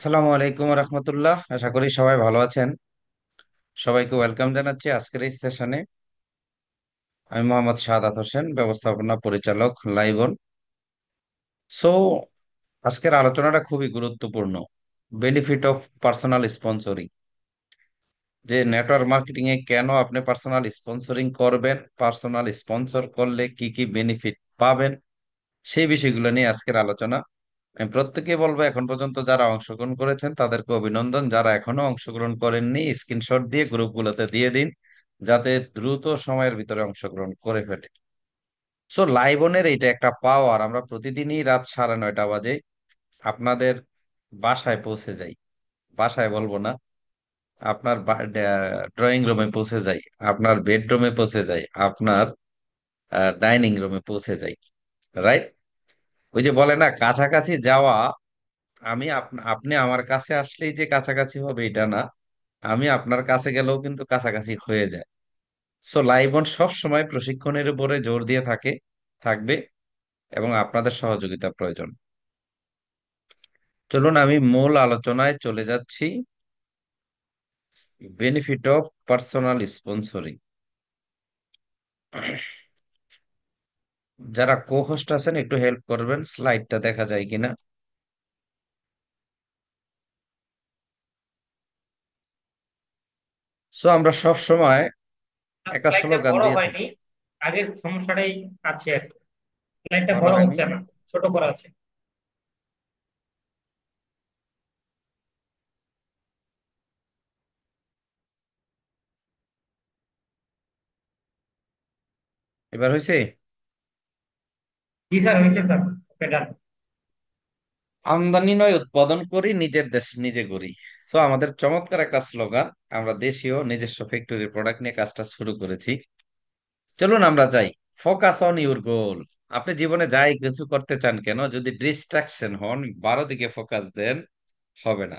আসসালামু আলাইকুম রহমতুল্লাহ, আশা করি সবাই ভালো আছেন। সবাইকে ওয়েলকাম জানাচ্ছি আজকের এই সেশনে। আমি মোহাম্মদ সাদাত হোসেন, ব্যবস্থাপনা পরিচালক লাইবন। সো আজকের আলোচনাটা খুবই গুরুত্বপূর্ণ। বেনিফিট অফ পার্সোনাল স্পন্সরিং, যে নেটওয়ার্ক মার্কেটিং এ কেন আপনি পার্সোনাল স্পন্সরিং করবেন, পার্সোনাল স্পন্সর করলে কি কি বেনিফিট পাবেন, সেই বিষয়গুলো নিয়ে আজকের আলোচনা। আমি প্রত্যেকে বলবো, এখন পর্যন্ত যারা অংশগ্রহণ করেছেন তাদেরকে অভিনন্দন, যারা এখনো অংশগ্রহণ করেননি স্ক্রিনশট দিয়ে গ্রুপগুলোতে দিয়ে দিন, যাতে দ্রুত সময়ের ভিতরে অংশগ্রহণ করে ফেলে। সো লাইভনের এইটা একটা পাওয়ার, আমরা প্রতিদিনই রাত 9:30 বাজে আপনাদের বাসায় পৌঁছে যাই। বাসায় বলবো না, আপনার ড্রয়িং রুমে পৌঁছে যাই, আপনার বেডরুমে পৌঁছে যাই, আপনার ডাইনিং রুমে পৌঁছে যাই। রাইট? ওই যে বলে না, কাছাকাছি যাওয়া। আপনি আমার কাছে আসলেই যে কাছাকাছি হবে এটা না, আমি আপনার কাছে গেলেও কিন্তু কাছাকাছি হয়ে যায়। সো লাইবন সব সময় প্রশিক্ষণের উপরে জোর দিয়ে থাকবে, এবং আপনাদের সহযোগিতা প্রয়োজন। চলুন আমি মূল আলোচনায় চলে যাচ্ছি। Benefit of personal sponsoring. যারা কো হোস্ট আছেন একটু হেল্প করবেন, স্লাইডটা দেখা যায় কিনা। সো আমরা সব সময় আর একটা স্লাইডটা স্লোগান বড় দিয়ে হয়নি। থাকি। আগের সমস্যাটাই আছে আর কি। স্লাইডটা বড় বড় হয়নি? হচ্ছে না, ছোট করা আছে। এবার হয়েছে? জি স্যার, হয়েছে স্যার। ওকে, ডান। আমদানি নয়, উৎপাদন করি, নিজের দেশ নিজে গড়ি। তো আমাদের চমৎকার একটা স্লোগান। আমরা দেশীয় নিজস্ব ফ্যাক্টরির প্রোডাক্ট নিয়ে কাজটা শুরু করেছি। চলুন আমরা যাই। Focus on your goal. আপনি জীবনে যাই কিছু করতে চান কেন, যদি ডিস্ট্রাকশন হন, 12 দিকে ফোকাস দেন, হবে না।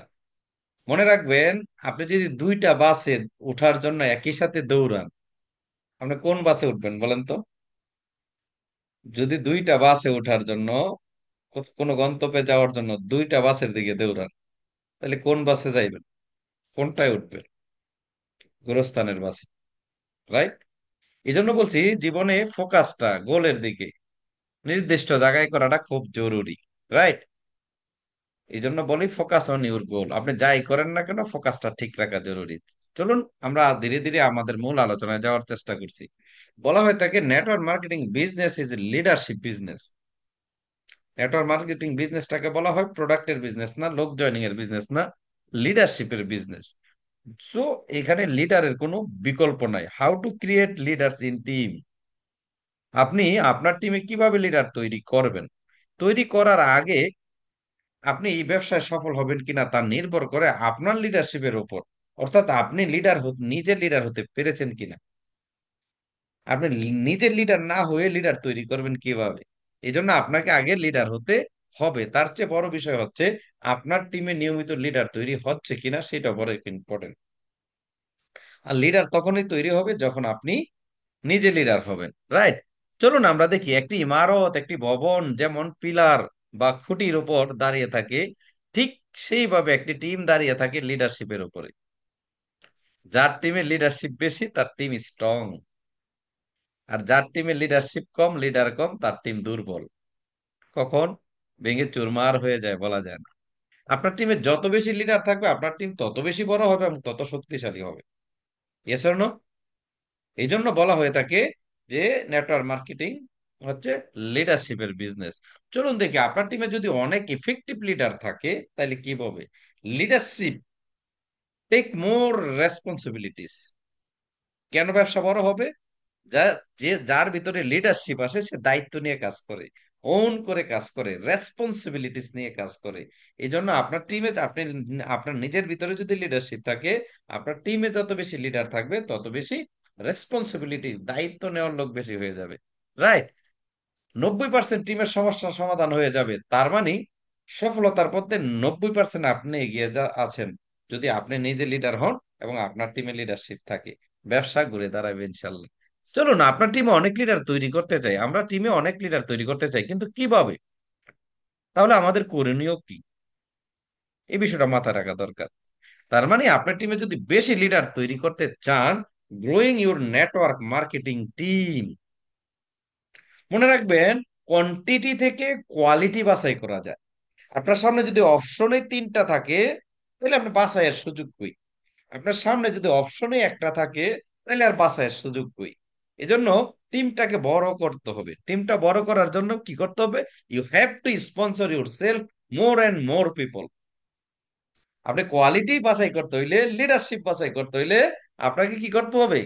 মনে রাখবেন, আপনি যদি দুইটা বাসে উঠার জন্য একই সাথে দৌড়ান, আপনি কোন বাসে উঠবেন বলেন তো? যদি দুইটা বাসে উঠার জন্য, কোনো গন্তব্যে যাওয়ার জন্য দুইটা বাসের দিকে দৌড়ান, তাহলে কোন বাসে যাইবেন? কোনটায় উঠবেন? গোরস্থানের বাসে। রাইট? এই জন্য বলছি, জীবনে ফোকাসটা গোলের দিকে নির্দিষ্ট জায়গায় করাটা খুব জরুরি। রাইট? এই জন্য বলি ফোকাস অন ইউর গোল। আপনি যাই করেন না কেন, ফোকাসটা ঠিক রাখা জরুরি। চলুন আমরা ধীরে ধীরে আমাদের মূল আলোচনায় যাওয়ার চেষ্টা করছি। বলা হয় থাকে, network marketing business is leadership business. Network marketing বিজনেসটাকে বলা হয় প্রোডাক্টের বিজনেস না, লোক জয়নিং এর বিজনেস না, লিডারশিপের বিজনেস। সো এখানে লিডারের কোনো বিকল্প নাই। How to create leaders in team. আপনি আপনার টিমে কিভাবে লিডার তৈরি করবেন, তৈরি করার আগে আপনি এই ব্যবসায় সফল হবেন কিনা তা নির্ভর করে আপনার লিডারশিপের উপর। অর্থাৎ আপনি নিজে লিডার হতে পেরেছেন কিনা। আপনি নিজের লিডার না হয়ে লিডার তৈরি করবেন কিভাবে? এই জন্য আপনাকে আগে লিডার হতে হবে। তার চেয়ে বড় বিষয় হচ্ছে আপনার টিমে নিয়মিত লিডার তৈরি হচ্ছে কিনা, সেটা বড় ইম্পর্টেন্ট। আর লিডার তখনই তৈরি হবে যখন আপনি নিজে লিডার হবেন। রাইট? চলুন আমরা দেখি, একটি ইমারত, একটি ভবন যেমন পিলার বা খুঁটির উপর দাঁড়িয়ে থাকে, ঠিক সেইভাবে একটি টিম দাঁড়িয়ে থাকে লিডারশিপের উপরে। যার টিমে লিডারশিপ বেশি তার টিম স্ট্রং, আর যার টিমে লিডারশিপ কম, লিডার কম, তার টিম দুর্বল। কখন ভেঙে চুরমার হয়ে যায় বলা যায় না। আপনার টিমে যত বেশি লিডার থাকবে, আপনার টিম তত বেশি বড় হবে এবং তত শক্তিশালী হবে। Yes or no? এই জন্য বলা হয়ে থাকে যে নেটওয়ার্ক মার্কেটিং হচ্ছে লিডারশিপের বিজনেস। চলুন দেখি, আপনার টিমে যদি অনেক ইফেক্টিভ লিডার থাকে তাহলে কি হবে। Leadership take more responsibilities. কেন ব্যবসা বড় হবে? যা যার ভিতরে লিডারশিপ আসে, সে দায়িত্ব নিয়ে কাজ করে, ওন করে কাজ করে, রেসপন্সিবিলিটিস নিয়ে কাজ করে। এই জন্য আপনার টিমে আপনার নিজের ভিতরে যদি লিডারশিপ থাকে, আপনার টিমে যত বেশি লিডার থাকবে তত বেশি রেসপন্সিবিলিটি, দায়িত্ব নেওয়ার লোক বেশি হয়ে যাবে। রাইট? 90% টিমের সমস্যার সমাধান হয়ে যাবে, তার মানে সফলতার পথে 90% আপনি এগিয়ে আছেন, যদি আপনি নিজে লিডার হন এবং আপনার টিমে লিডারশিপ থাকে। ব্যবসা ঘুরে দাঁড়াবে ইনশাল্লাহ। চলুন, আপনার টিমে অনেক লিডার তৈরি করতে চাই, আমরা টিমে অনেক লিডার তৈরি করতে চাই, কিন্তু কিভাবে? তাহলে আমাদের করণীয় কি? এই বিষয়টা মাথায় রাখা দরকার। তার মানে আপনার টিমে যদি বেশি লিডার তৈরি করতে চান, growing your network marketing team, মনে রাখবেন কোয়ান্টিটি থেকে কোয়ালিটি বাছাই করা যায়। আপনার সামনে যদি অপশনে তিনটা থাকে, তাহলে আপনি বাছাইয়ের সুযোগ কই? আপনার সামনে যদি অপশনে একটা থাকে, তাহলে আর বাছাইয়ের সুযোগ কই? এজন্য টিমটাকে বড় করতে হবে। টিমটা বড় করার জন্য কি করতে হবে? You have to sponsor yourself more and more people. আপনি কোয়ালিটি বাছাই করতে হইলে, লিডারশিপ বাছাই করতে হইলে আপনাকে কি করতে হবে?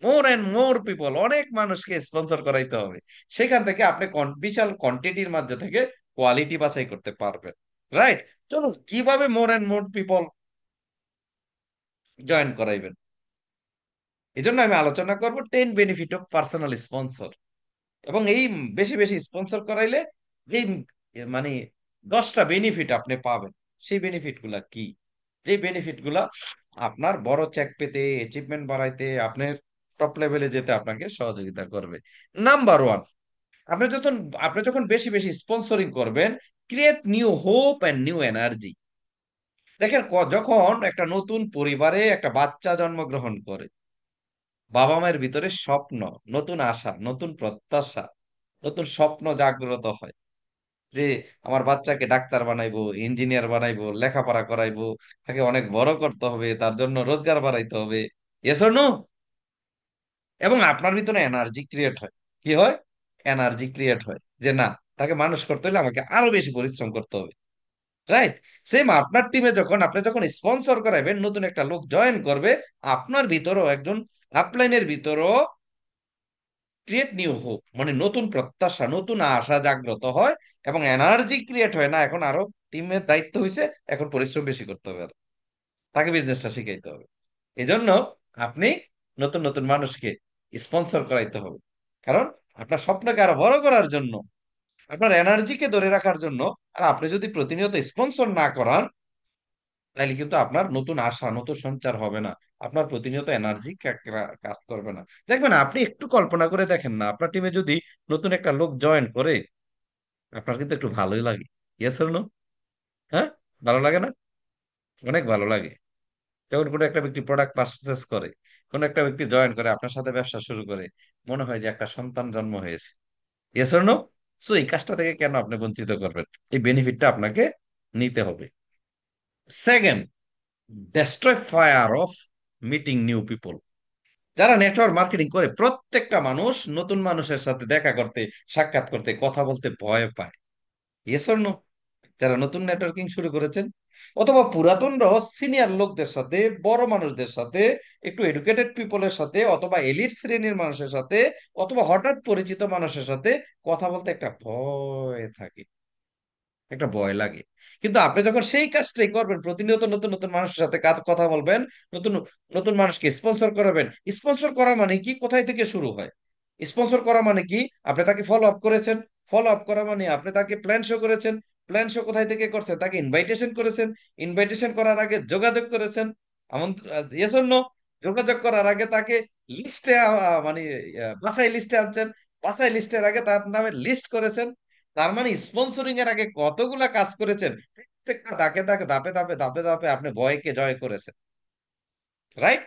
মোর এন্ড মোর পিপল, অনেক মানুষকে স্পন্সর করাইতে হবে। সেখান থেকে আপনি বিশাল কোয়ান্টিটির মাঝে থেকে কোয়ালিটি বাছাই করতে পারবেন। রাইট? চলুন, কিভাবে more and more people join করাইবেন, এই জন্য আমি আলোচনা করব 10 বেনিফিট অফ পার্সোনাল স্পন্সর। এবং এই বেশি বেশি স্পন্সর করাইলে যে মানে 10টা বেনিফিট আপনি পাবেন, সেই বেনিফিট গুলা কি? যে বেনিফিট গুলা আপনার বড় চেক পেতে, অ্যাচিভমেন্ট বাড়াইতে, আপনার টপ লেভেলে যেতে আপনাকে সহযোগিতা করবে। নাম্বার ওয়ান, আপনি যখন আপনি যখন বেশি বেশি স্পন্সরিং করবেন, create new hope and new energy. দেখেন, যখন একটা নতুন পরিবারে একটা বাচ্চা জন্মগ্রহণ করে, বাবা মায়ের ভিতরে স্বপ্ন, নতুন আশা, নতুন প্রত্যাশা, নতুন স্বপ্ন জাগ্রত হয় যে আমার বাচ্চাকে ডাক্তার বানাইবো, ইঞ্জিনিয়ার বানাইবো, লেখাপড়া করাইবো, তাকে অনেক বড় করতে হবে, তার জন্য রোজগার বাড়াইতে হবে। Yes or no? এবং আপনার ভিতরে এনার্জি ক্রিয়েট হয়। কি হয়? এনার্জি ক্রিয়েট হয় যে না, তাকে মানুষ করতে হলে আমাকে আরো বেশি পরিশ্রম করতে হবে। রাইট? সেম আপনার টিমে যখন আপনি যখন স্পন্সর করাবেন, নতুন একটা লোক জয়েন করবে, আপনার ভিতরেও একজন আপলাইনের ভিতরও ক্রিয়েট নিউ হোপ, মানে নতুন প্রত্যাশা, নতুন আশা জাগ্রত হয়, এবং এনার্জি ক্রিয়েট হয় না এখন আরো টিমের দায়িত্ব হয়েছে, এখন পরিশ্রম বেশি করতে হবে, আর তাকে বিজনেসটা শিখাইতে হবে। এই জন্য আপনি নতুন নতুন মানুষকে স্পন্সর করাইতে হবে। কারণ আপনার স্বপ্নকে আরো বড় করার জন্য, আপনার এনার্জিকে ধরে রাখার জন্য। আর আপনি যদি প্রতিনিয়ত স্পন্সর না করান, তাহলে কিন্তু আপনার নতুন আশা, নতুন সঞ্চার হবে না। আপনার প্রতিনিয়ত এনার্জি কাজ করবে না। দেখবেন, আপনি একটু কল্পনা করে দেখেন না, আপনার টিমে যদি নতুন একটা লোক জয়েন করে, আপনার কিন্তু একটু ভালোই লাগে। Yes or no? হ্যাঁ, ভালো লাগে না? অনেক ভালো লাগে। যখন কোনো একটা ব্যক্তি প্রোডাক্ট পারচেস করে, কোনো একটা ব্যক্তি জয়েন করে, আপনার সাথে ব্যবসা শুরু করে, মনে হয় যে একটা সন্তান জন্ম হয়েছে। Yes or no? সো এই কাজটা থেকে কেন আপনি বঞ্চিত করবেন? এই বেনিফিটটা আপনাকে নিতে হবে। Second, destroy fire of meeting new people. যারা নেটওয়ার্ক মার্কেটিং করে, প্রত্যেকটা মানুষ নতুন মানুষের সাথে দেখা করতে, সাক্ষাৎ করতে, কথা বলতে ভয় পায়। Yes or no? যারা নতুন নেটওয়ার্কিং শুরু করেছেন, অথবা পুরাতনরাও সিনিয়র লোকদের সাথে, বড় মানুষদের সাথে, একটু এডুকেটেড পিপলের সাথে, অথবা এলিট শ্রেণীর মানুষের সাথে, অথবা হঠাৎ পরিচিত মানুষের সাথে কথা বলতে একটা ভয় থাকে, একটা ভয় লাগে। কিন্তু আপনি যখন সেই কাজটাই করবেন, প্রতিনিয়ত নতুন নতুন মানুষের সাথে কথা বলবেন, নতুন নতুন মানুষকে স্পন্সর করাবেন। স্পন্সর করা মানে কি? কোথায় থেকে শুরু হয়? স্পন্সর করা মানে কি? আপনি তাকে ফলো আপ করেছেন। ফলো আপ করা মানে আপনি তাকে প্ল্যান শো করেছেন। প্ল্যান শো কোথায় থেকে করছেন? তাকে ইনভাইটেশন করেছেন। ইনভাইটেশন করার আগে যোগাযোগ করেছেন। এমন? Yes or no? যোগাযোগ করার আগে তাকে লিস্টে, মানে বাছাই লিস্টে আনছেন। বাছাই লিস্টের আগে তার নামে লিস্ট করেছেন। তার মানে স্পন্সরিং এর আগে কতগুলা কাজ করেছেন, প্রত্যেকটা ধাপে ধাপে ধাপে ধাপে ধাপে ধাপে আপনি ভয়কে জয় করেছেন। রাইট?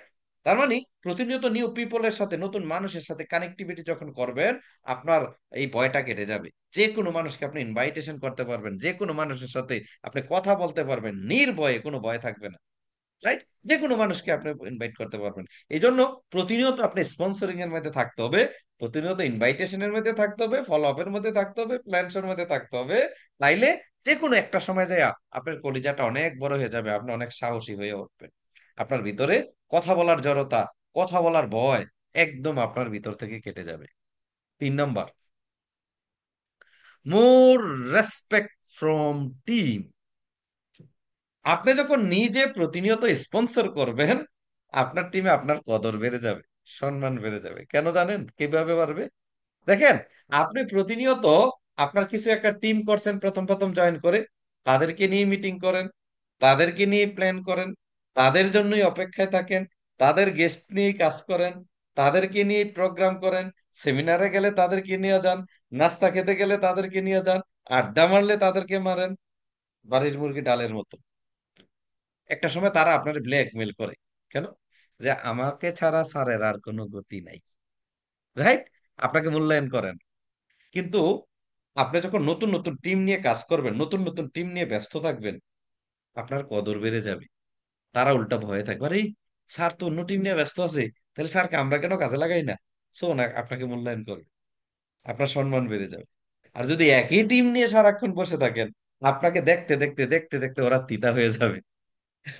তার মানে প্রতিনিয়ত নিউ পিপলের সাথে, নতুন মানুষের সাথে কানেক্টিভিটি যখন করবেন, আপনার এই ভয়টা কেটে যাবে। যে কোনো মানুষকে আপনি ইনভাইটেশন করতে পারবেন, যে কোনো মানুষের সাথে আপনি কথা বলতে পারবেন নির্ভয়ে, কোনো ভয় থাকবে না। রাইট? যে কোনো মানুষকে আপনি ইনভাইট করতে পারবেন। এই জন্য প্রতিনিয়ত আপনি স্পন্সরিং এর মধ্যে থাকতে হবে, প্রতিনিয়ত ইনভাইটেশনের মধ্যে থাকতে হবে, ফলো আপের মধ্যে থাকতে হবে, প্ল্যানসের মধ্যে থাকতে হবে। তাইলে যে কোনো একটা সময় যায় আপনার কলিজাটা অনেক বড় হয়ে যাবে, আপনি অনেক সাহসী হয়ে উঠবেন। আপনার ভিতরে কথা বলার জড়তা, কথা বলার ভয় একদম আপনার ভিতর থেকে কেটে যাবে। 3 নম্বর, মোর রেসপেক্ট ফ্রম টিম। আপনি যখন নিজে প্রতিনিয়ত স্পন্সর করবেন, আপনার টিমে আপনার কদর বেড়ে যাবে, সম্মান বেড়ে যাবে। কেন জানেন কিভাবে বাড়বে? দেখেন, আপনি প্রতিনিয়ত আপনার কিছু একটা টিম করছেন, প্রথম প্রথম জয়েন করে, তাদেরকে নিয়ে মিটিং করেন, তাদেরকে নিয়ে প্ল্যান করেন, তাদের জন্যই অপেক্ষায় থাকেন, তাদের গেস্ট নিয়ে কাজ করেন, তাদেরকে নিয়ে প্রোগ্রাম করেন, সেমিনারে গেলে তাদেরকে নিয়ে যান, নাস্তা খেতে গেলে তাদেরকে নিয়ে যান, আড্ডা মারলে তাদেরকে মারেন, বাড়ির মুরগি ডালের মতো। একটা সময় তারা আপনার ব্ল্যাকমেল করে। কেন? যে আমাকে ছাড়া স্যারের আর কোনো গতি নাই। রাইট? আপনাকে মূল্যায়ন করেন। কিন্তু আপনি যখন নতুন নতুন টিম নিয়ে কাজ করবেন, নতুন নতুন টিম নিয়ে ব্যস্ত থাকবেন, আপনার কদর বেড়ে যাবে। তারা উল্টা ভয়ে থাকবে, আরে স্যার তো অন্য টিম নিয়ে ব্যস্ত আছে, তাহলে স্যারকে আমরা কেন কাজে লাগাই না। সো না, আপনাকে মূল্যায়ন করবে, আপনার সম্মান বেড়ে যাবে। আর যদি একই টিম নিয়ে সারাক্ষণ বসে থাকেন, আপনাকে দেখতে দেখতে দেখতে দেখতে ওরা তিতা হয়ে যাবে।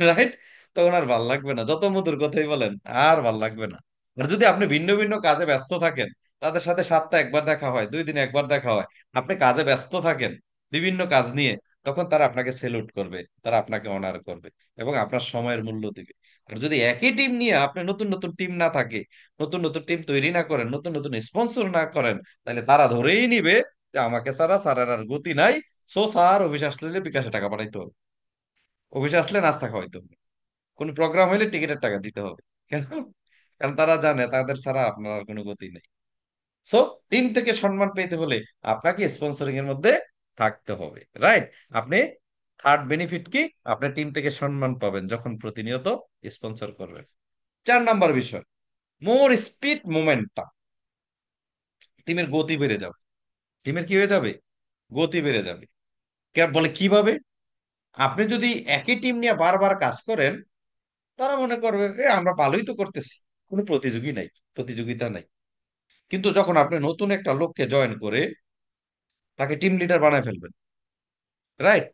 রাইট? তখন আর ভাল লাগবে না, যত মধুর কথাই বলেন, আর ভাল লাগবে না। আর যদি আপনি ভিন্ন ভিন্ন কাজে ব্যস্ত থাকেন, তাদের সাথে সপ্তাহে একবার দেখা হয়, 2 দিনে একবার দেখা হয়, আপনি কাজে ব্যস্ত থাকেন বিভিন্ন কাজ নিয়ে, তখন তারা আপনাকে সেলুট করবে, তারা আপনাকে অনার করবে এবং আপনার সময়ের মূল্য দিবে। আর যদি একই টিম নিয়ে আপনি নতুন নতুন টিম না থাকে, নতুন নতুন টিম তৈরি না করেন, নতুন নতুন স্পন্সর না করেন, তাহলে তারা ধরেই নিবে যে আমাকে ছাড়া স্যারের আর গতি নাই। সো স্যার অফিসে আসলে বিকাশে টাকা পাঠাইতে হবে, অফিসে আসলে নাস্তা খাওয়াইতে হবে, কোন প্রোগ্রাম হলে টিকিটের টাকা দিতে হবে। কেন? কারণ তারা জানে তাদের ছাড়া আপনার আর কোনো গতি নেই। সো টিম থেকে সম্মান পেতে হলে আপনাকে স্পন্সরিং এর মধ্যে থাকতে হবে। রাইট? আপনি থার্ড বেনিফিট কি? আপনি টিম থেকে সম্মান পাবেন যখন প্রতিনিয়ত স্পন্সর করবেন। 4 নাম্বার বিষয়, মোর স্পিড মোমেন্টাম। টিমের গতি বেড়ে যাবে। টিমের কি হয়ে যাবে? গতি বেড়ে যাবে। বলে কিভাবে? আপনি যদি একই টিম নিয়ে বারবার কাজ করেন, তারা মনে করবে আমরা ভালোই তো করতেছি, কোনো প্রতিযোগী নাই, প্রতিযোগিতা নাই। কিন্তু যখন আপনি নতুন একটা লোককে জয়েন করে তাকে টিম লিডার বানায় ফেলবেন, রাইট,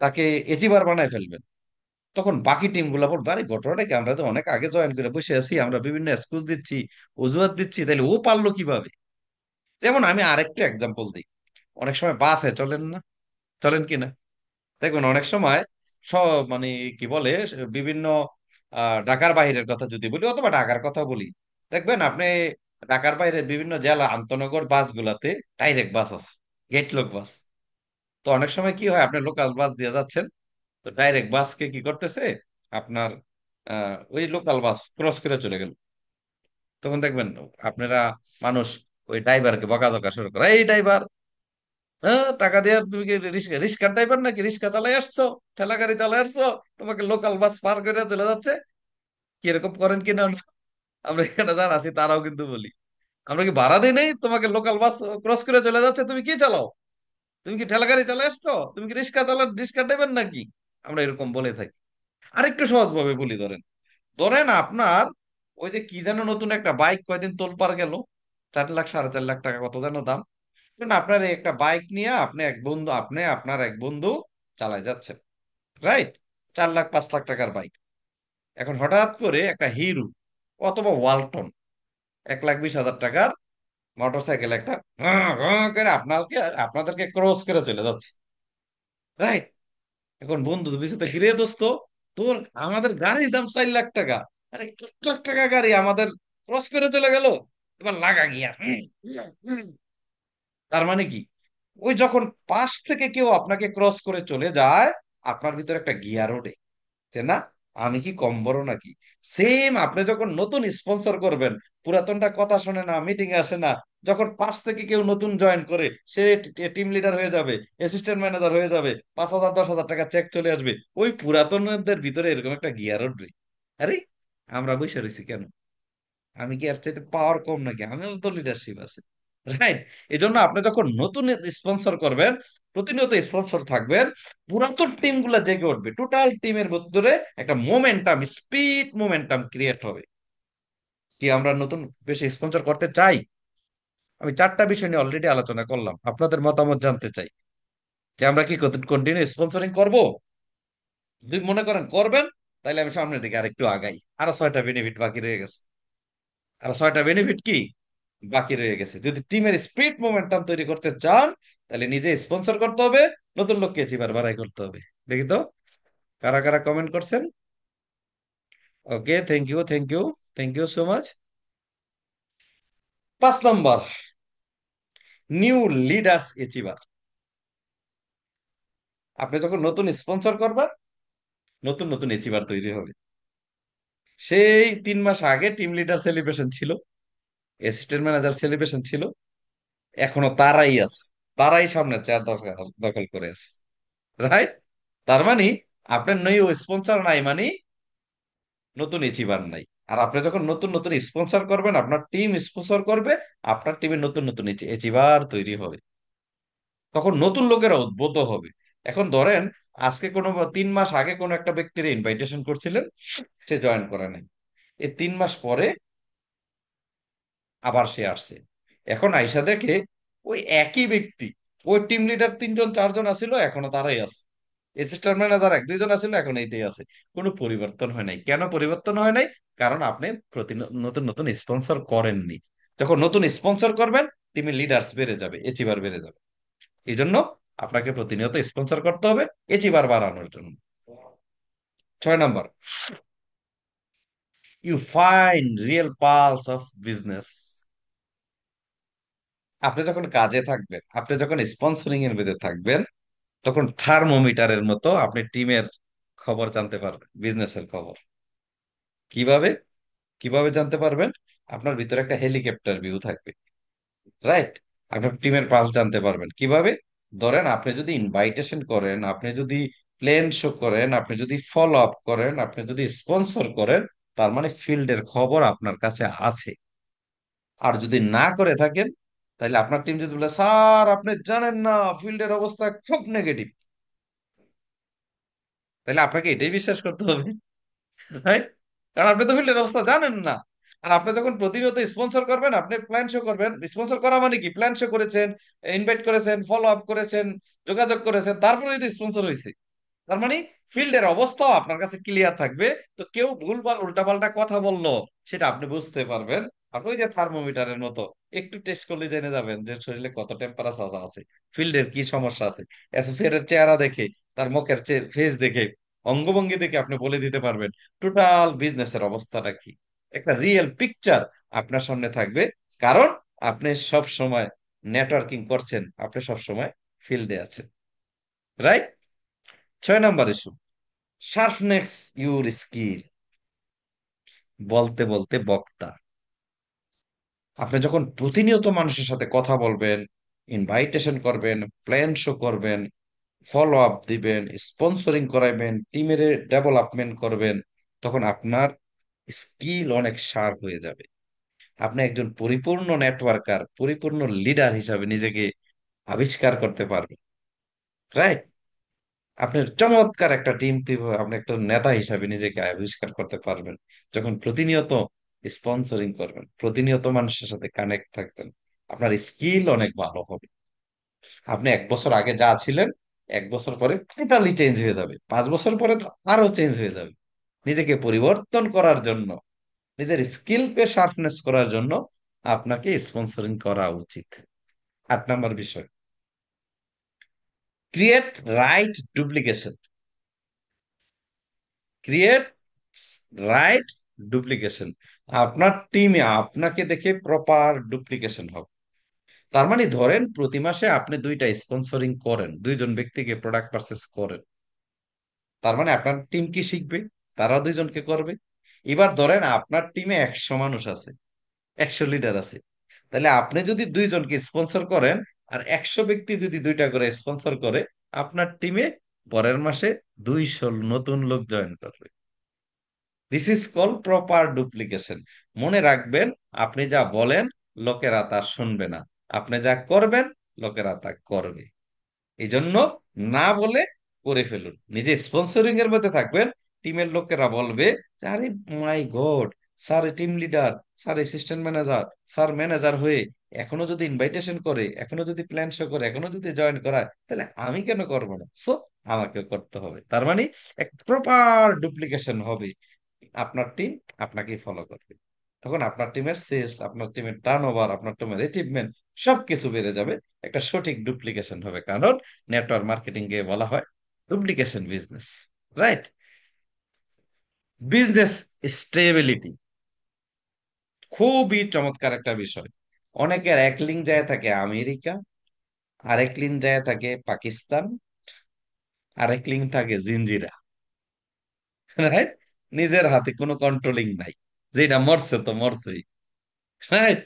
তাকে এচিভার বানায় ফেলবেন, তখন বাকি টিম গুলা বলবে আরে ঘটনাটা কি, আমরা তো অনেক আগে জয়েন করে বসে আছি, আমরা বিভিন্ন এক্সকিউজ দিচ্ছি, অজুহাত দিচ্ছি, তাহলে ও পারলো কিভাবে? যেমন আমি আরেকটা এক্সাম্পল দিই। অনেক সময় বাসে চলেন না, চলেন কিনা, দেখবেন অনেক সময় সব মানে কি বলে, বিভিন্ন ঢাকার বাইরের কথা যদি বলি অথবা ঢাকার কথা বলি, দেখবেন আপনি ঢাকার বাইরে বিভিন্ন জেলা আন্তনগর বাসগুলাতে ডাইরেক্ট বাস আছে, গেট লোক বাস। তো অনেক সময় কি হয়, আপনি লোকাল বাস দিয়ে যাচ্ছেন, তো ডাইরেক্ট বাসকে কি করতেছে আপনার, ওই লোকাল বাস ক্রস করে চলে গেল। তখন দেখবেন আপনারা মানুষ ওই ড্রাইভারকে বকাঝকা শুরু করে, এই ড্রাইভার, হ্যাঁ টাকা দিয়ে তুমি কি রিক্সা, রিক্সার ড্রাইভার নাকি, রিক্সা চালাই আসছো, ঠেলা গাড়ি চালাই আসছো, তোমাকে লোকাল বাস পার করে চলে যাচ্ছে। কি এরকম করেন কিনা? আমরা এখানে যারা আছি তারাও কিন্তু বলি, আমরা কি ভাড়া দিই নাই, তোমাকে লোকাল বাস ক্রস করে চলে যাচ্ছে, তুমি কি চালাও, তুমি কি ঠেলা গাড়ি চালাই আসছো, তুমি কি রিক্সা চালা, রিক্সা ড্রাইভার নাকি? আমরা এরকম বলে থাকি। আরেকটু সহজ ভাবে বলি, ধরেন, ধরেন আপনার ওই যে কি যেন নতুন একটা বাইক কয়দিন তোলপাড় গেল, 4 লাখ 4.5 লাখ টাকা কত যেন দাম। ধরুন আপনার এই একটা বাইক নিয়ে আপনি এক বন্ধু, আপনি আপনার এক বন্ধু চালায় যাচ্ছেন, রাইট, 4 লাখ 5 লাখ টাকার বাইক। এখন হঠাৎ করে একটা হিরো অথবা ওয়ালটন 1,20,000 টাকার মোটর সাইকেল একটা ঘঁ ঘঁ করে আপনাকে, আপনাদেরকে ক্রস করে চলে যাচ্ছে, রাইট। এখন বন্ধু পিছনে ঘিরে দোস্ত, তোর আমাদের গাড়ির দাম 4 লাখ টাকা, আরে 1 লাখ টাকা গাড়ি আমাদের ক্রস করে চলে গেল, এবার লাগা গিয়া তার মানে কি, ওই যখন পাশ থেকে কেউ আপনাকে ক্রস করে চলে যায়, আপনার ভিতরে একটা গিয়ার ওঠে যে না, আমি কি কম বড় নাকি। সেম আপনি যখন নতুন স্পন্সর করবেন, পুরাতনটা কথা শোনে না, মিটিং এ আসে না, যখন পাশ থেকে কেউ নতুন জয়েন করে, সে টিম লিডার হয়ে যাবে, অ্যাসিস্ট্যান্ট ম্যানেজার হয়ে যাবে, 5,000 10,000 টাকা চেক চলে আসবে, ওই পুরাতনদের ভিতরে এরকম একটা গিয়ার উঠবে। আরে আমরা বসে রয়েছি কেন, আমি কি আর চাইতে পাওয়ার কম নাকি, আমিও তো লিডারশিপ আছে, রাইট। এই জন্য আপনি যখন নতুন স্পন্সর করবেন, প্রতিনিয়ত স্পন্সর থাকবেন, পুরাতন টিম গুলা জেগে উঠবে, টোটাল টিমের ভিতরে একটা মোমেন্টাম, স্পিড মোমেন্টাম ক্রিয়েট হবে। কি আমরা নতুন বেশি স্পন্সর করতে চাই? আমি 4টা বিষয় নিয়ে অলরেডি আলোচনা করলাম, আপনাদের মতামত জানতে চাই যে আমরা কি কন্টিনিউ স্পন্সরিং করব। যদি মনে করেন করবেন, তাহলে আমি সামনের দিকে আরেকটু আগাই, আরো 6টা বেনিফিট বাকি রয়ে গেছে। আর 6টা বেনিফিট কি বাকি রয়ে গেছে? যদি টিমের স্পিড মোমেন্টাম তৈরি করতে চান, তাহলে নিজে স্পন্সর করতে হবে, নতুন লোককে চিবার বাড়াই করতে হবে। দেখি তো কারা কারা কমেন্ট করছেন। Okay, thank you, thank you, thank you so much. 5 number, new leaders achiever. আপনি যখন নতুন স্পন্সর করবেন, নতুন নতুন এচিভার তৈরি হবে। সেই 3 মাস আগে টিম লিডার সেলিব্রেশন ছিল, অ্যাসিস্ট্যান্ট ম্যানেজার সেলিব্রেশন ছিল, এখনো তারাই আছে, তারাই সামনে চেয়ার দখল দখল করে আছে, রাইট। তার মানে আপনার নিউ স্পন্সর নাই মানে নতুন অ্যাচিভার নাই। আর আপনি যখন নতুন নতুন স্পন্সর করবেন, আপনার টিম স্পন্সর করবে, আপনার টিমে নতুন নতুন অ্যাচিভার তৈরি হবে, তখন নতুন লোকেরা উদ্বুদ্ধ হবে। এখন ধরেন, আজকে কোনো 3 মাস আগে কোনো একটা ব্যক্তির ইনভাইটেশন করছিলেন, সে জয়েন করে নাই। এই 3 মাস পরে আবার সে আসছে। এখন আইসা দেখে ওই একই ব্যক্তি, ওই টিম লিডার 3 জন 4 জন আছিল, এখনো তারাই আছে। অ্যাসিস্ট্যান্ট ম্যানেজার 1 2 জন আছিল, এখন এইটাই আছে। কোনো পরিবর্তন হয় নাই। কেন পরিবর্তন হয় নাই? কারণ আপনি নতুন নতুন স্পন্সর করেননি। যখন নতুন স্পন্সর করবেন, টিমের লিডার্স বেড়ে যাবে, এচিভার বেড়ে যাবে। এই জন্য আপনাকে প্রতিনিয়ত স্পন্সর করতে হবে এচিভার বাড়ানোর জন্য। 6 number, you find real pulse of business. আপনি যখন কাজে থাকবেন, আপনি যখন স্পন্সরিং এর মধ্যে থাকবেন, তখন থার্মোমিটারের মতো আপনি টিমের খবর জানতে পারবেন, বিজনেসের খবর। কিভাবে? কিভাবে জানতে পারবেন? আপনার ভিতরে একটা হেলিকপ্টার ভিউ থাকবে, রাইট? আপনার টিমের পালস জানতে পারবেন কিভাবে? ধরেন, আপনি যদি ইনভাইটেশন করেন, আপনি যদি প্ল্যান শো করেন, আপনি যদি ফলো আপ করেন, আপনি যদি স্পন্সর করেন, তার মানে ফিল্ডের খবর আপনার কাছে আছে। আর যদি না করে থাকেন, তাহলে আপনার টিম যদি বলে, স্যার আপনি জানেন না, ফিল্ডের অবস্থা খুব নেগেটিভ, তাহলে আপনাকে এটাই বিশ্বাস করতে হবে, রাইট? কারণ আপনি তো ফিল্ডের অবস্থা জানেন না। আর আপনি যখন প্রতিনিয়ত স্পন্সর করবেন, আপনি প্ল্যান শো করবেন। স্পন্সর করা মানে কি? প্ল্যান শো করেছেন, ইনভাইট করেছেন, ফলো আপ করেছেন, যোগাযোগ করেছেন, তারপরে যদি স্পন্সর হয়েছে, তার মানে ফিল্ডের অবস্থাও আপনার কাছে ক্লিয়ার থাকবে। তো কেউ ভুলভাল উল্টাপাল্টা কথা বললো, সেটা আপনি বুঝতে পারবেন। আপনি ওই যে থার্মোমিটারের মতো একটু টেস্ট করলে জেনে যাবেন যে শরীরে কত টেম্পারেচার আছে, ফিল্ডের কি সমস্যা আছে। অ্যাসোসিয়েটের চেহারা দেখে, তার মুখের ফেস দেখে, অঙ্গভঙ্গি দেখে আপনি বলে দিতে পারবেন টোটাল বিজনেসের অবস্থাটা কি। একটা রিয়েল পিকচার আপনার সামনে থাকবে। কারণ আপনি সব সময় নেটওয়ার্কিং করছেন, আপনি সব সময় ফিল্ডে আছেন, right? 6 number issue, sharpness your skill. বলতে বলতে বক্তা। আপনি যখন প্রতিনিয়ত মানুষের সাথে কথা বলবেন, ইনভাইটেশন করবেন, প্ল্যান শো করবেন, ফলো আপ দিবেন, স্পন্সরিং করাইবেন, টিমের ডেভেলপমেন্ট করবেন, তখন আপনার স্কিল অনেক শার্প হয়ে যাবে। আপনি একজন পরিপূর্ণ নেটওয়ার্কার, পরিপূর্ণ লিডার হিসাবে নিজেকে আবিষ্কার করতে পারবেন, রাইট? আপনি চমৎকার একটা টিম, আপনি একটা নেতা হিসাবে নিজেকে আবিষ্কার করতে পারবেন যখন প্রতিনিয়ত স্পন্সরিং করবেন, প্রতিনিয়ত মানুষের সাথে কানেক্ট থাকবেন। আপনার স্কিল অনেক ভালো হবে। আপনি 1 বছর আগে যা ছিলেন, 1 বছর পরে টোটালি চেঞ্জ হয়ে যাবে, 5 বছর পরে তো আরো চেঞ্জ হয়ে যাবে। নিজেকে পরিবর্তন করার জন্য, নিজের স্কিলকে শার্পনেস করার জন্য আপনাকে স্পন্সরিং করা উচিত। 8 নম্বর বিষয়, create right duplication. Create right duplication. আপনার টিমে আপনাকে দেখে প্রপার ডুপ্লিকেশন হবে। তার মানে ধরেন, প্রতি মাসে আপনি 2টা স্পন্সরিং করেন, 2 জন ব্যক্তিকে প্রোডাক্ট পারচেস করেন। তার মানে আপনার টিম কি শিখবে? তারা 2জনকে করবে। এবার ধরেন আপনার টিমে 100 মানুষ আছে, 100 লিডার আছে। তাহলে আপনি যদি 2জনকে স্পন্সর করেন, আর 100 ব্যক্তি যদি 2টা করে স্পন্সর করে, আপনার টিমে পরের মাসে 200 নতুন লোক জয়েন করবে। This is call proper duplication. মনে রাখবেন, আপনি যা বলেন লোকেরা তা শুনবে না, আপনি যা করবেন লোকেরা তা করবে। এই জন্য না বলে করে ফেলুন, নিজে স্পন্সরিং এর মধ্যে থাকবেন। টিমের লোকেরা বলবে যে, আরে my god, sir team leader, sir assistant manager, sir manager হয়ে এখনো যদি ইনভাইটেশন করে, এখনো যদি প্ল্যান শো করে, এখনো যদি জয়েন করায়, তাহলে আমি কেন করবো না? সো আমাকেও করতে হবে। তার মানে এক প্রপার ডুপ্লিকেশন হবে। আপনার টিম আপনাকে ফলো করবে। তখন আপনার টিমের সেলস, আপনার টিমের টার্নওভার, আপনার টিমের অ্যাচিভমেন্ট সবকিছু বেড়ে যাবে। একটা সঠিক ডুপ্লিকেশন হবে, কারণ নেটওয়ার্ক মার্কেটিং কে বলা হয় duplication business, right? Business stability খুবই চমৎকার একটা বিষয়। অনেকের এক লিঙ্ক যায় থাকে আমেরিকা, আরেক লিঙ্ক যায় থাকে পাকিস্তান, আরেক লিঙ্ক থাকে জিঞ্জিরা, রাইট? নিজের হাতে কোনো কন্ট্রোলিং নাই, যেটা মরছে তো মরছেই, রাইট?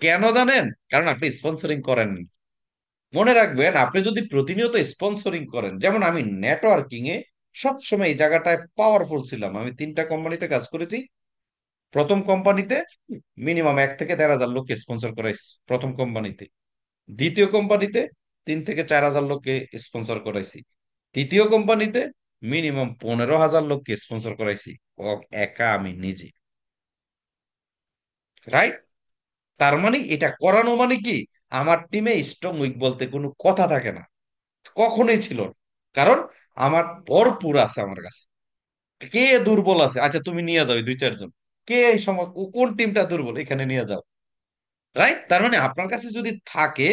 কেন জানেন? কারণ আপনি স্পন্সরিং করেন। মনে রাখবেন, আপনি যদি প্রতিনিয়ত স্পন্সরিং করেন, যেমন আমি নেটওয়ার্কিং এ সবসময় এই জায়গাটায় পাওয়ারফুল ছিলাম। আমি 3টা কোম্পানিতে কাজ করেছি। প্রথম কোম্পানিতে মিনিমাম 1 থেকে 1.5 হাজার লোককে স্পন্সর করাইছি প্রথম কোম্পানিতে। দ্বিতীয় কোম্পানিতে 3 থেকে 4 হাজার লোককে স্পন্সর করাইছি। তৃতীয় কোম্পানিতে মিনিমাম 15 হাজার লোককে স্পন্সর করাইছি, একা আমি নিজে। রাইট? তার মানে এটা করানো মানে কি, আমার টিমে স্ট্রং উইক বলতে কোনো কথা থাকে না, কখনোই ছিল না। কারণ আমার ভরপুর আছে আমার কাছে। কে দুর্বল আছে, আচ্ছা তুমি নিয়ে যাও এই 2-4 জন। কে এই সময় কোন টিমটা দুর্বল, এখানে নিয়ে যাও। রাইট? তার মানে আপনার কাছে যদি থাকে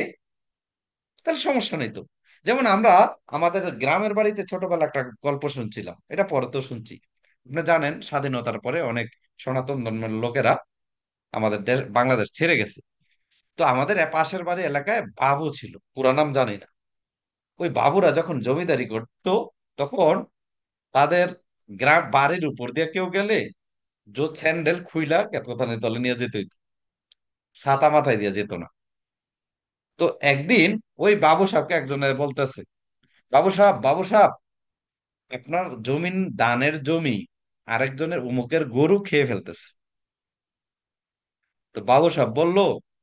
তাহলে সমস্যা নেই তো। যেমন আমরা আমাদের গ্রামের বাড়িতে ছোটবেলা একটা গল্প শুনছিলাম, এটা পরে তো শুনছি। আপনি জানেন স্বাধীনতার পরে অনেক সনাতন ধর্মের লোকেরা আমাদের দেশ বাংলাদেশ ছেড়ে গেছে। তো আমাদের পাশের বাড়ি এলাকায় বাবু ছিল, পুরা নাম জানি না। ওই বাবুরা যখন জমিদারি করতো, তখন তাদের গ্রাম বাড়ির উপর দিয়ে কেউ গেলে স্যান্ডেল খুইলা কেতকথানের তলে নিয়ে যেত হইতো। ছাতা মাথায় দিয়ে যেত না। তো একদিন ওই বাবু সাহেবকে একজনের বলতেছে, বাবু সাহেব, বাবু সাহেব, আপনার জমিন দানের জমি আরেকজনের উমুকের গরু খেয়ে ফেলতেছে। তো বাবু সাহেব বলল,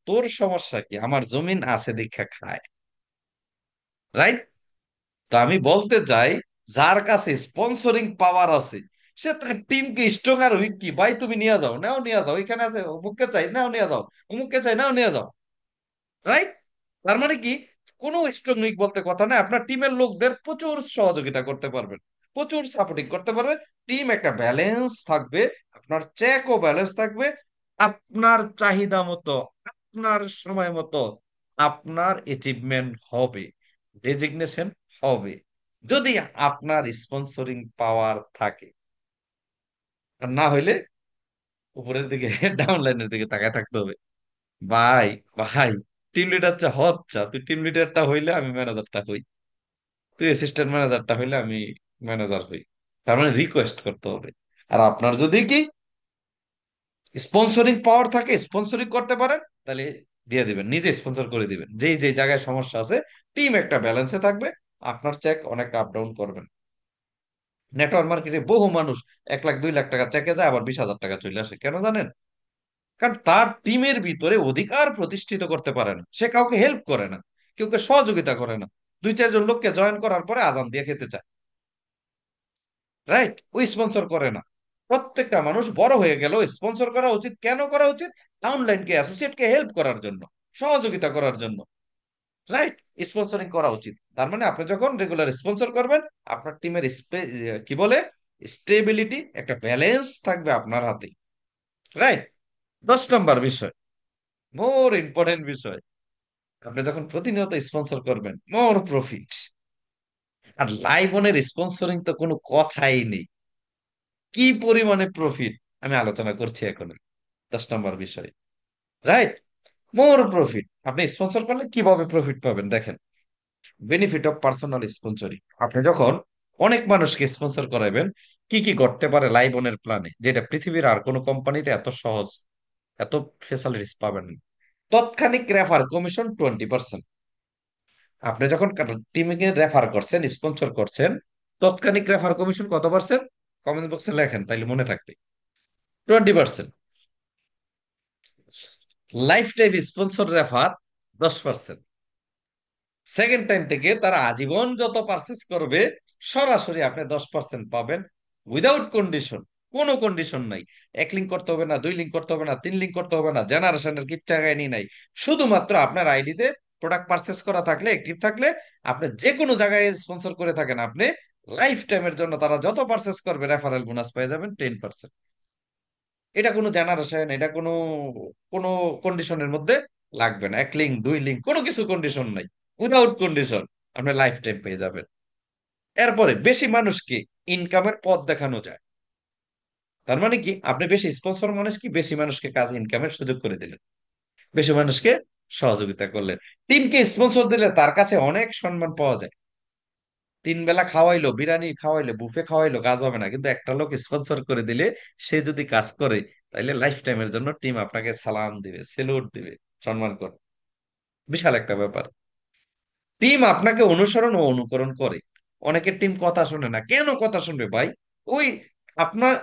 তোর সমস্যা কি, আমার জমিন আছে দীক্ষা খায়। রাইট? তো আমি বলতে চাই, যার কাছে স্পন্সরিং পাওয়ার আছে সে তার টিমকে স্ট্রং আর উইক কি ভাই, তুমি নিয়ে যাও, নাও নিয়ে যাও, এখানে আছে অমুককে চাই, নাও নিয়ে যাও, অমুককে চাই, নাও নিয়ে যাও। রাইট? তার মানে কি, কোনো স্ট্রং উইক বলতে কথা না, আপনার টিমের লোকদের প্রচুর সহযোগিতা করতে পারবেন, প্রচুর সাপোর্টিং করতে পারবেন। টিম একটা ব্যালেন্স থাকবে, আপনার চেকও ব্যালেন্স থাকবে। আপনার চাহিদা মতো, আপনার সময় মতো আপনার অ্যাচিভমেন্ট হবে, ডেজিগনেশন হবে, যদি আপনার স্পন্সরিং পাওয়ার থাকে। আর না হইলে উপরের দিকে ডাউন লাইনের দিকে তাকায় থাকতে হবে। ভাই, ভাই, টিম লিডার চা হত চা, তুই টিম লিডারটা হইলে আমি ম্যানেজারটা হই, তুই অ্যাসিস্ট্যান্ট ম্যানেজারটা হইলে আমি ম্যানেজার হই। তার মানে রিকোয়েস্ট করতে হবে। আর আপনার যদি কি স্পন্সরিং পাওয়ার থাকে, স্পন্সরিং করতে পারেন, তাহলে দিয়ে দিবেন, নিজে স্পন্সর করে দিবেন। যেই যে জায়গায় সমস্যা আছে, টিম একটা ব্যালেন্সে থাকবে, আপনার চেক অনেক আপ ডাউন করবেন। নেটওয়ার্ক মার্কেটে বহু মানুষ 1 লাখ 2 লাখ টাকা চেকে যায়, আবার 20,000 টাকা চলে আসে, কেন জানেন? কারণ তার টিমের ভিতরে অধিকার প্রতিষ্ঠিত করতে পারে না, সে কাউকে হেল্প করে না, কেউকে সহযোগিতা করে না। 2-4 জন লোককে জয়েন করার পরে আজান দিয়ে খেতে চায়। রাইট? ওই স্পন্সর করে না। প্রত্যেকটা মানুষ বড় হয়ে গেল, স্পন্সর করা উচিত। কেন করা উচিত? ডাউনলাইনকে, অ্যাসোসিয়েটকে হেল্প করার জন্য, সহযোগিতা করার জন্য। রাইট? স্পন্সরিং করা উচিত। তার মানে আপনি যখন রেগুলার স্পন্সর করবেন, আপনার টিমের কি বলে, স্টেবিলিটি, একটা ব্যালেন্স থাকবে আপনার হাতে। রাইট? 10 নম্বর বিষয়, মোর ইম্পর্টেন্ট বিষয়, আপনি যখন প্রতিনিয়ত স্পন্সর করবেন, মোর প্রফিট। আর লাইভনের স্পন্সরিং তো কোনো কথাই নেই, কি পরিমাণে প্রফিট আমি আলোচনা করছি এখন। 10 নম্বর বিষয়। রাইট? মোর প্রফিট। আপনি স্পন্সর করলে কিভাবে প্রফিট পাবেন দেখেন। বেনিফিট অফ পার্সোনাল স্পন্সরিং, আপনি যখন অনেক মানুষকে স্পন্সর করাবেন, কি কি ঘটতে পারে লাইভনের প্ল্যানে, যেটা পৃথিবীর আর কোনো কোম্পানিতে এত সহজ, এত ফেসিলিটিস পাবেন না। তৎক্ষণিক রেফার কমিশন 20%। আপনি যখন টিমকে রেফার করছেন, স্পন্সর করছেন, তৎক্ষণিক রেফার কমিশন কত পার্সেন্ট? কমেন্ট বক্সে লেখেন, তাইলে মনে থাকবে। 20%। Life time sponsor refer 10%। Second time থেকে তারা আজীবন যত পারচেস করবে, সরাসরি আপনি 10% পাবেন, উইদাউট কন্ডিশন। কোনো কন্ডিশন নাই। 1 লিঙ্ক করতে হবে না, 2 লিঙ্ক করতে হবে না, 3 লিঙ্ক করতে হবে না, জেনারেশনের কিচ্ছা কাহিনী নাই। শুধুমাত্র আপনার আইডিতে প্রোডাক্ট পারচেস করা থাকলে, অ্যাক্টিভ থাকলে, আপনি যে কোনো জায়গায় স্পন্সর করে থাকেন, আপনি লাইফ টাইমের জন্য তারা যত পারচেস করবে রেফারেল বোনাস পেয়ে যাবেন 10%। এটা কোনো জেনারেশন, এটা কোনো কোনো কন্ডিশনের মধ্যে লাগবে না। 1 লিঙ্ক 2 লিঙ্ক কোনো কিছু কন্ডিশন নাই, উইদাউট কন্ডিশন আপনি লাইফ টাইম পেয়ে যাবেন। এরপরে বেশি মানুষকে ইনকামের পথ দেখানো যায়। তার মানে কি, আপনি বেশি স্পন্সর মানুষ কি, বেশি মানুষকে কাজ ইনকামের সুযোগ করে দিলেন, বেশি মানুষকে সহযোগিতা করলেন। টিমকে স্পন্সর দিলে তার কাছে অনেক সম্মান পাওয়া যায়। 3 বেলা খাওয়াইলো, বিরিয়ানি খাওয়াইলো, বুফে খাওয়াইলো, কাজ হবে না, কিন্তু একটা লোক স্পন্সর করে দিলে, সে যদি কাজ করে, তাহলে লাইফ টাইমের জন্য টিম আপনাকে সালাম দিবে, সেলুট দিবে, সম্মান করবে। বিশাল একটা ব্যাপার। টিম আপনাকে অনুসরণ ও অনুকরণ করে। অনেকের টিম কথা শুনে না, কেন কথা শুনবে ভাই? ওই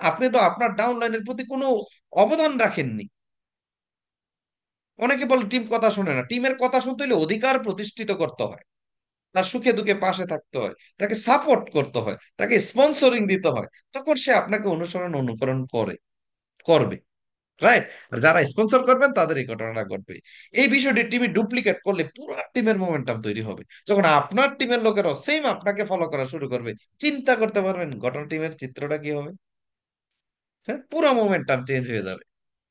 আপনি তো আপনার ডাউনলাইনের প্রতি কোনো অবদান রাখেননি। অনেকে বলে টিম কথা শুনে না, টিমের কথা শুনতে হলে অধিকার প্রতিষ্ঠিত করতে হয়, তার সুখে দুঃখে পাশে থাকতে হয়, তাকে সাপোর্ট করতে হয়, তাকে স্পন্সরিং দিতে হয়, তখন সে আপনাকে অনুসরণ অনুকরণ করবে। রাইট? আর যারা স্পন্সর করবেন তাদের এই ঘটনাটা ঘটবে। এই বিষয়টি টিমে ডুপ্লিকেট করলে পুরো টিমের মোমেন্টাম তৈরি হবে। যখন আপনার টিমের লোকেরাও সেম আপনাকে ফলো করা শুরু করবে, চিন্তা করতে পারবেন গোটা টিমের চিত্রটা কি হবে। হ্যাঁ, পুরো মোমেন্টাম চেঞ্জ হয়ে যাবে।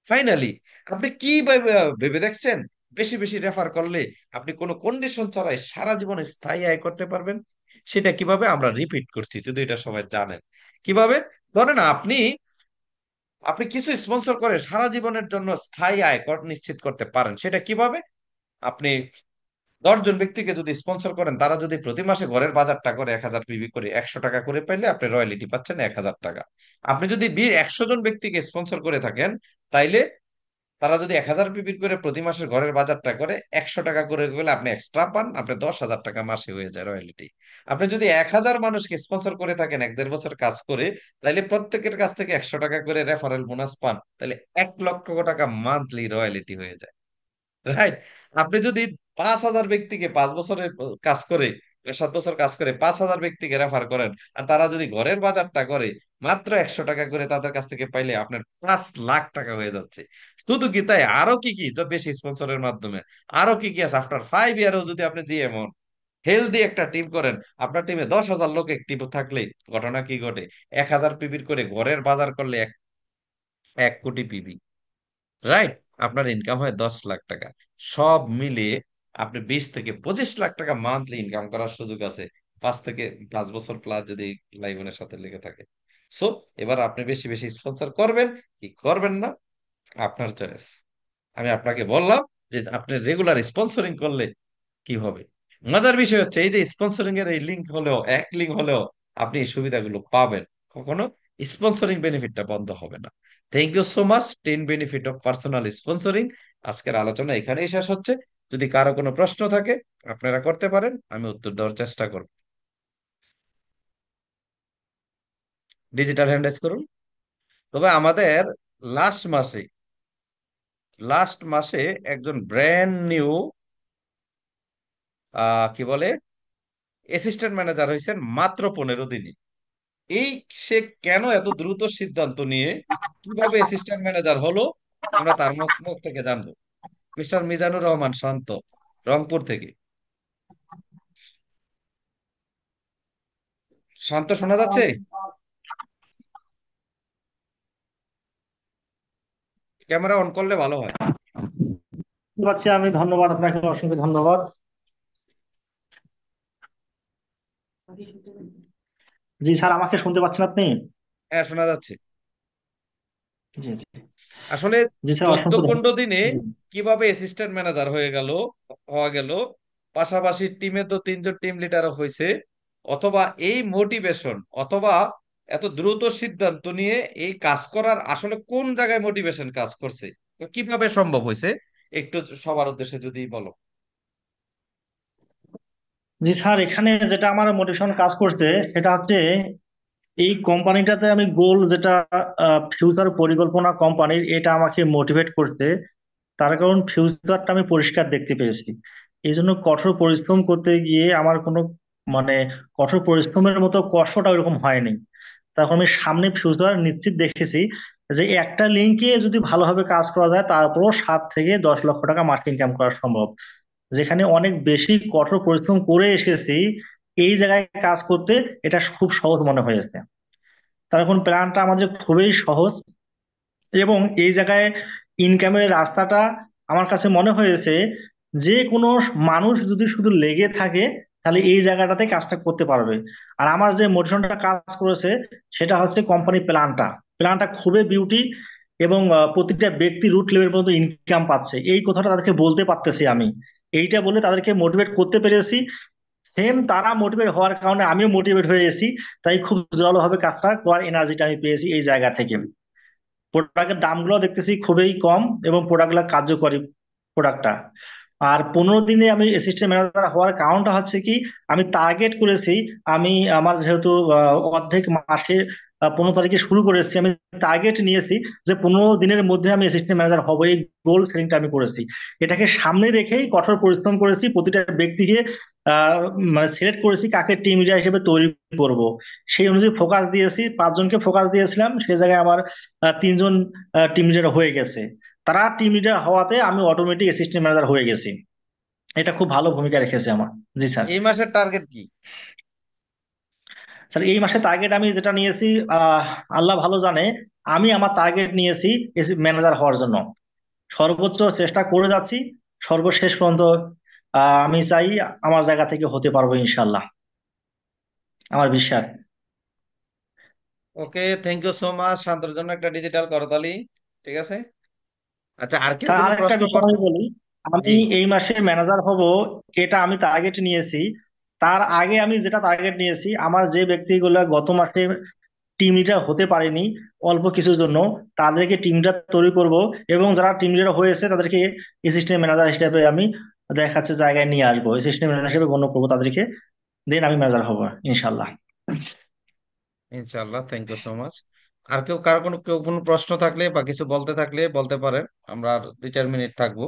ফাইনালি, আপনি কি ভেবে ভেবে দেখছেন বেশি বেশি রেফার করলে আপনি কোনো কন্ডিশন ছাড়াই সারা জীবন স্থায়ী আয় করতে পারবেন? সেটা কিভাবে আমরা রিপিট করছি, যদি এটা সবাই জানেন। কিভাবে? ধরেন আপনি আপনি কিছু স্পন্সর করে সারা জীবনের জন্য স্থায়ী আয় নিশ্চিত করতে পারেন। সেটা কিভাবে? আপনি 10 জন ব্যক্তিকে যদি স্পন্সর করেন, তারা যদি প্রতি মাসে ঘরের বাজারটা করে 1000 পিবি করে 100 টাকা করে পাইলে আপনি রয়্যালিটি পাচ্ছেন 1000 টাকা। আপনি যদি 100 জন ব্যক্তিকে স্পন্সর করে থাকেন, তাইলে তারা যদি 1000 পিবির করে প্রতি মাসের ঘরের বাজারটা করে 100 টাকা করে গেলে আপনি এক্সট্রা পান, আপনি 10,000 টাকা মাসে হয়ে যায় রয়্যালিটি। আপনি যদি 1000 মানুষকে স্পন্সর করে থাকেন 1-1.5 বছর কাজ করে, তাহলে প্রত্যেকের কাছ থেকে 100 টাকা করে রেফারেল বোনাস পান, তাহলে 1 লক্ষ টাকা মান্থলি রয়্যালিটি হয়ে যায়। রাইট? আপনি যদি 5,000 ব্যক্তিকে 5 বছরের কাজ করে 7 বছর কাজ করে 5,000 ব্যক্তিকে রেফার করেন, আর তারা যদি ঘরের বাজারটা করে মাত্র 100 টাকা করে তাদের কাছ থেকে পাইলে আপনার 5 লাখ টাকা হয়ে যাচ্ছে। শুধু কি তাই, আরো কি কি তো বেশি স্পন্সরের মাধ্যমে আরো কি কি আছে। আফটার 5 ইয়ারও যদি আপনি এমন হেলদি একটা টিম করেন, আপনার টিমে 10,000 লোক একটিভ থাকলে ঘটনা কি ঘটে? 1,000 পিবির করে ঘরের বাজার করলে 1 কোটি পিবি। রাইট? আপনার ইনকাম হয় 10 লাখ টাকা। সব মিলিয়ে আপনি 20 থেকে 25 লাখ টাকা মান্থলি ইনকাম করার সুযোগ আছে, 5 থেকে 5 বছর প্লাস যদি লাইবনের সাথে লেগে থাকে। সো এবার আপনি বেশি বেশি স্পন্সর করবেন কি করবেন না, আপনার চয়েস। আমি আপনাকে বললাম যে আপনি রেগুলার স্পন্সরিং করলে কি হবে। মজার বিষয় হচ্ছে এই যে স্পন্সরিং এর এই লিঙ্ক হলেও, এক লিঙ্ক হলেও আপনি এই সুবিধাগুলো পাবেন। কখনো স্পন্সরিং বেনিফিটটা বন্ধ হবে না। Thank you so much. 10 benefit of personal sponsoring. আজকের আলোচনা এখানেই শেষ হচ্ছে। যদি কারো কোনো প্রশ্ন থাকে আপনারা করতে পারেন, আমি উত্তর দেওয়ার চেষ্টা করব। ডিজিটাল হ্যান্ড করুন। তবে আমাদের লাস্ট মাসে লাস্ট মাসে একজন ব্র্যান্ড নিউ কি বলে অ্যাসিস্ট্যান্ট ম্যানেজার হয়েছেন মাত্র 15 দিনে। এই সে কেন এত দ্রুত সিদ্ধান্ত নিয়ে কিভাবে অ্যাসিস্ট্যান্ট ম্যানেজার হলো, আমরা তার মুখ থেকে জানবো। মিস্টার মিজানুর রহমান শান্ত, রংপুর থেকে। শান্ত, শোনা যাচ্ছে? ক্যামেরা অন করলে ভালো হয়। বুঝতে পারছি আমি, ধন্যবাদ আপনাকে, অসংখ্য ধন্যবাদ। জি স্যার, আমাকে শুনতে পাচ্ছেন আপনি? হ্যাঁ, শোনা যাচ্ছে। জি জি। আসলে জি স্যার, 14-15 দিনে জি। কিভাবে অ্যাসিস্ট্যান্ট ম্যানেজার হওয়া গেল, পাশাপাশি টিমে তো 3 জন টিম লিডারও হয়েছে, অথবা এই মোটিভেশন, অথবা এত দ্রুত সিদ্ধান্ত নিয়ে এই কাজ করার আসলে কোন জায়গায় মোটিভেশন কাজ করছে, তো কিভাবে সম্ভব হয়েছে, একটু সবার উদ্দেশ্যে যদি বলো। জি স্যার, এখানে যেটা আমার মোটিভেশন কাজ করছে সেটা হচ্ছে এই কোম্পানিটাতে আমি গোল যেটা ফিউচার পরিকল্পনা কোম্পানির, এটা আমাকে মোটিভেট করছে। তার কারণ ফিউচারটা আমি পরিষ্কার দেখতে পেয়েছি। এই জন্য কঠোর পরিশ্রম করতে গিয়ে আমার কোনো মানে কঠোর পরিশ্রমের মতো কষ্টটা ওইরকম হয়নি। তখন আমি সামনে ফিউচার নিশ্চিত দেখেছি যে একটা লিঙ্কে যদি ভালোভাবে কাজ করা যায় তারপরও 7 থেকে 10 লক্ষ টাকা মাসে ইনকাম করা সম্ভব। যেখানে অনেক বেশি কঠোর পরিশ্রম করে এসেছি, এই জায়গায় কাজ করতে এটা খুব সহজ মনে হয়েছে। তার এখন প্ল্যানটা আমাদের খুবই সহজ, এবং এই জায়গায় ইনকামের রাস্তাটা আমার কাছে মনে হয়েছে যে কোনো মানুষ যদি শুধু লেগে থাকে তাহলে এই জায়গাটাতে কাজটা করতে পারবে। আর আমার যে মোটিভেশনটা কাজ করেছে সেটা হচ্ছে কোম্পানি প্ল্যানটা। প্ল্যানটা খুবই বিউটি, এবং প্রতিটা ব্যক্তি রুট লেভেল পর্যন্ত ইনকাম পাচ্ছে, এই কথাটা তাদেরকে বলতে পারতেছি আমি। এইটা বলে তাদেরকে মোটিভেট করতে পেরেছি। সেম তারা মোটিভেট হওয়ার কারণে আমিও মোটিভেট হয়ে গেছি। তাই খুব জোরালোভাবে কাজটা করার এনার্জিটা আমি পেয়েছি এই জায়গা থেকে। প্রোডাক্টের দামগুলো দেখতেছি খুবই কম, এবং প্রোডাক্টগুলো কার্যকরী প্রোডাক্টটা। আর 15 দিনে আমি অ্যাসিস্ট্যান্ট ম্যানেজার হওয়ার কারণটা হচ্ছে কি, আমি টার্গেট করেছি। আমি আমার যেহেতু অর্ধেক মাসে 15 তারিখে শুরু করেছি, আমি টার্গেট নিয়েছি যে 15 দিনের মধ্যে আমি অ্যাসিস্ট্যান্ট ম্যানেজার হবো। এই গোল সেটিংটা আমি করেছি। এটাকে সামনে রেখেই কঠোর পরিশ্রম করেছি, প্রতিটা ব্যক্তিকে আহ, মানে সিলেক্ট করেছি কাকে টিম লিডার হিসেবে তৈরি করব। সেই অনুযায়ী ফোকাস দিয়েছি, 5 জনকে ফোকাস দিয়েছিলাম, সে জায়গায় আমার 3 জন টিম লিডার হয়ে গেছে। তারা টিম লিডার হওয়াতে আমি অটোমেটিক অ্যাসিস্ট্যান্ট ম্যানেজার হয়ে গেছি। এটা খুব ভালো ভূমিকা রেখেছে আমার। জি স্যার। এই মাসের টার্গেট কি? স্যার এই মাসে টার্গেট আমি যেটা নিয়েছি, আহ, আল্লাহ ভালো জানে, আমি আমার টার্গেট নিয়েছি ম্যানেজার হওয়ার জন্য। সর্বোচ্চ চেষ্টা করে যাচ্ছি, সর্বশেষ পর্যন্ত আমি চাই আমার জায়গা থেকে হতে পারবো ইনশাল্লাহ, আমার বিশ্বাস। ওকে, থ্যাংক ইউ সো মাচ। শান্তর জন্য একটা ডিজিটাল করতালি। ঠিক আছে। আচ্ছা, আর কেউ স্যার কোনো আরেকটা প্রশ্ন বিষয় কর। আমি বলি, জি। আমি এই মাসে ম্যানেজার হব, এটা আমি টার্গেট নিয়েছি। তার আগে আমি যেটা টার্গেট নিয়েছি, আমার যে ব্যক্তিগুলো গত মাসে টিম লিডার হতে পারেনি অল্প কিছুর জন্য, তাদেরকে টিম লিডার তৈরি করব। এবং যারা টিম লিডার হয়েছে তাদেরকে অ্যাসিস্ট্যান্ট ম্যানেজার হিসেবে আমি দেখাচ্ছে জায়গায় নিয়ে আসবো, অ্যাসিস্ট্যান্ট ম্যানেজার হিসেবে গণ্য করবো তাদেরকে। দেন আমি ম্যানেজার হবো ইনশাল্লাহ। ইনশাআল্লাহ, থ্যাংক ইউ সো মাচ। আর কেউ কোনো প্রশ্ন থাকলে বা কিছু বলতে থাকলে বলতে পারেন। আমরা আর 2-4 মিনিট থাকবো।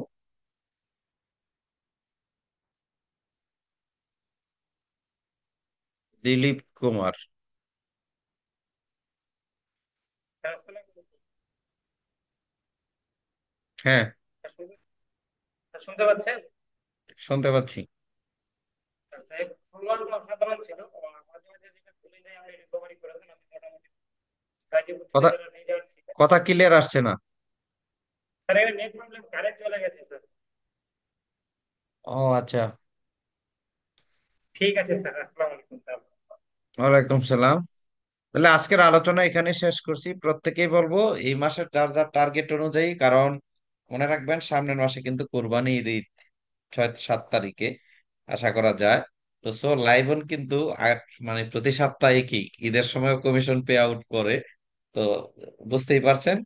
দিলীপ কুমার। হ্যাঁ, শুনতে পাচ্ছেন? শুনতে পাচ্ছি। আচ্ছা, এই ফুলওয়ার্ড অসাধারণ ছিল। মাঝে মাঝে যেটা ভুলে যাই আমি রিকভারি করে দেন। আমি মোটামুটি গাজীপুর থেকে কথা যারা লিডার ছিলেন। কথা ক্লিয়ার আসছে না। স্যার এখানে নেট প্রবলেম, কারেন্ট চলে গেছে স্যার। ও আচ্ছা। ঠিক আছে স্যার, আসসালামু আলাইকুম তাহলে। ওয়ালাইকুম সালাম। তাহলে আজকের আলোচনা এখানে শেষ করছি। প্রত্যেকেই বলবো এই মাসের যার যার টার্গেট অনুযায়ী, কারণ মনে রাখবেন সামনের মাসে কিন্তু কোরবানির ঈদ, 6-7 তারিখে আশা করা যায়। তো সো লাইভন কিন্তু মানে প্রতি সপ্তাহে কি ঈদের সময় কমিশন পে আউট করে। তো বুঝতেই পারছেন।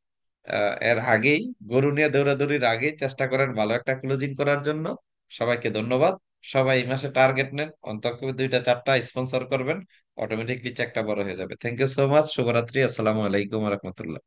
এর আগেই, গরু নিয়ে দৌড়াদৌড়ির আগেই চেষ্টা করেন ভালো একটা ক্লোজিং করার জন্য। সবাইকে ধন্যবাদ। সবাই এই মাসে টার্গেট নেন, অন্তত 2-4টা স্পন্সর করবেন। অটোমেটিকলি চেকটা বড় হয়ে যাবে। Thank you so much. শুভরাত্রি। আসসালামু আলাইকুম রহমতুল্লাহ।